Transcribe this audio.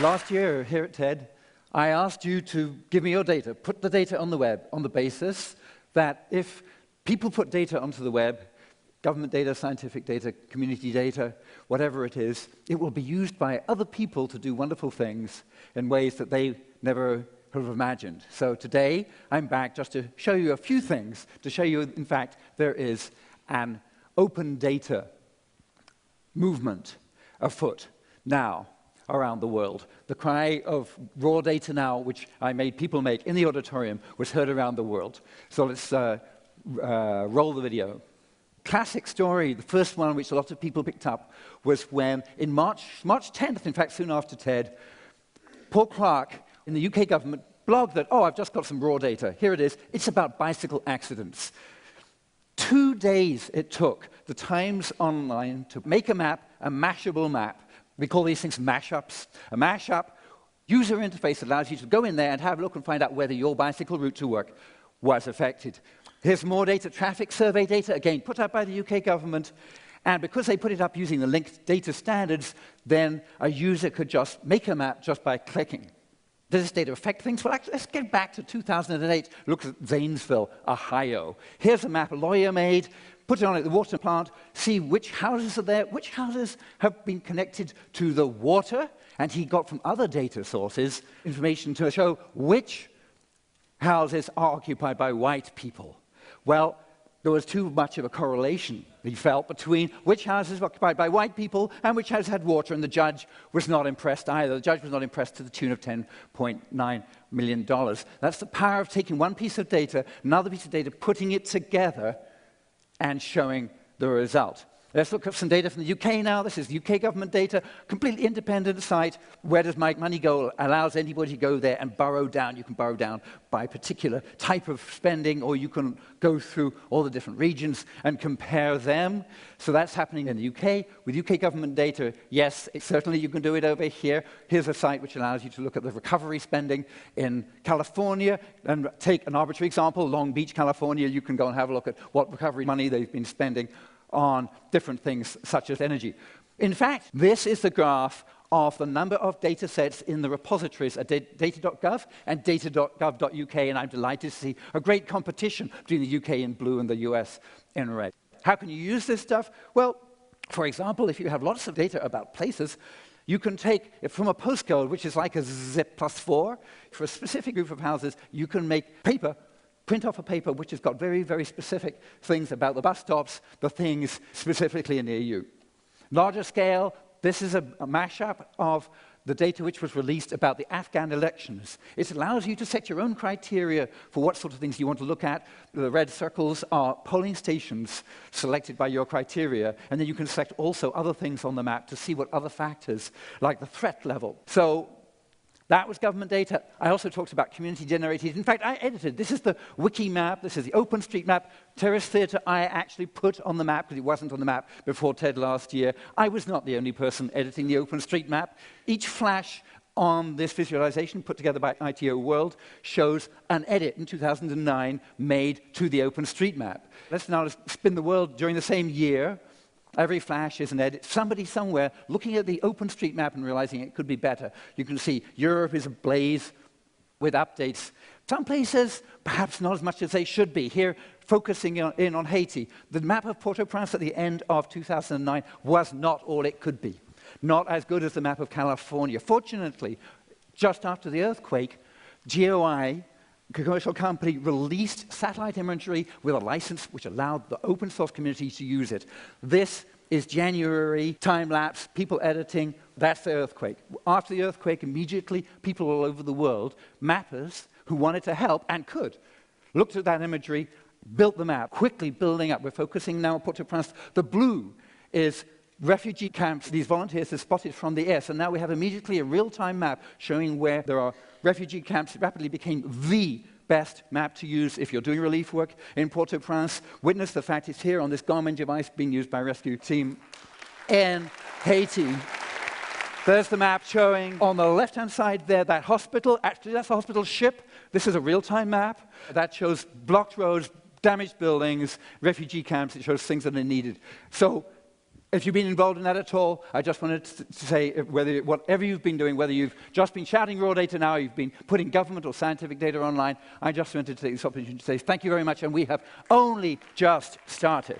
Last year here at TED, I asked you to give me your data, put the data on the web on the basis that if people put data onto the web, government data, scientific data, community data, whatever it is, it will be used by other people to do wonderful things in ways that they never have imagined. So today, I'm back just to show you a few things, to show you, in fact, there is an open data movement afoot now around the world. The cry of raw data now, which I made people make in the auditorium, was heard around the world. So let's roll the video. Classic story, the first one which a lot of people picked up, was when in March 10th, in fact, soon after TED, Paul Clark in the UK government blogged that, oh, I've just got some raw data. Here it is. It's about bicycle accidents. 2 days it took the Times Online to make a map, a mashable map. We call these things mashups. A mashup user interface allows you to go in there and have a look and find out whether your bicycle route to work was affected. Here's more data, traffic survey data, again, put up by the UK government. And because they put it up using the linked data standards, then a user could just make a map just by clicking. Does this data affect things? Well, actually, let's get back to 2008. Look at Zanesville, Ohio. Here's a map a lawyer made, put it on at the water plant, see which houses are there, which houses have been connected to the water, and he got from other data sources information to show which houses are occupied by white people. Well, there was too much of a correlation, he felt, between which houses were occupied by white people and which houses had water, and the judge was not impressed either. The judge was not impressed to the tune of $10.9 million. That's the power of taking one piece of data, another piece of data, putting it together, and showing the result. Let's look at some data from the UK now. This is UK government data, completely independent site. Where does my money go? Allows anybody to go there and burrow down. You can burrow down by a particular type of spending, or you can go through all the different regions and compare them. So that's happening in the UK. With UK government data, yes, certainly you can do it over here. Here's a site which allows you to look at the recovery spending in California and take an arbitrary example, Long Beach, California. You can go and have a look at what recovery money they've been spending on different things such as energy. In fact, this is the graph of the number of data sets in the repositories at data.gov and data.gov.uk, and I'm delighted to see a great competition between the UK in blue and the US in red. How can you use this stuff? Well, for example, if you have lots of data about places, you can take it from a postcode, which is like a zip +4. For a specific group of houses, you can make paper, print off a paper which has got very, very specific things about the bus stops, the things specifically near you. Larger scale, this is a mashup of the data which was released about the Afghan elections. It allows you to set your own criteria for what sort of things you want to look at. The red circles are polling stations selected by your criteria, and then you can select also other things on the map to see what other factors, like the threat level. So that was government data. I also talked about community-generated. In fact, I edited. This is the wiki map. This is the OpenStreetMap. Terrace Theatre I actually put on the map because it wasn't on the map before TED last year. I was not the only person editing the OpenStreetMap. Each flash on this visualization put together by ITO World shows an edit in 2009 made to the OpenStreetMap. Let's now spin the world during the same year. Every flash is an edit. Somebody somewhere looking at the OpenStreetMap and realizing it could be better. You can see Europe is ablaze with updates. Some places, perhaps not as much as they should be. Here, focusing in on Haiti. The map of Port-au-Prince at the end of 2009 was not all it could be. Not as good as the map of California. Fortunately, just after the earthquake, GOI, a commercial company, released satellite imagery with a license which allowed the open source community to use it. This is January, time-lapse, people editing. That's the earthquake. After the earthquake, immediately, people all over the world, mappers who wanted to help and could, looked at that imagery, built the map, quickly building up. We're focusing now on Port-au-Prince. The blue is refugee camps these volunteers have spotted from the air. So now we have immediately a real-time map showing where there are refugee camps. It rapidly became the best map to use if you're doing relief work in Port-au-Prince. Witness the fact it's here on this Garmin device being used by a rescue team in Haiti. There's the map showing on the left-hand side there that hospital. Actually, that's a hospital ship. This is a real-time map that shows blocked roads, damaged buildings, refugee camps. It shows things that are needed. So If you've been involved in that at all, I just wanted to say, whatever you've been doing, whether you've just been shouting raw data now, you've been putting government or scientific data online, I just wanted to take this opportunity to say thank you very much, and we have only just started.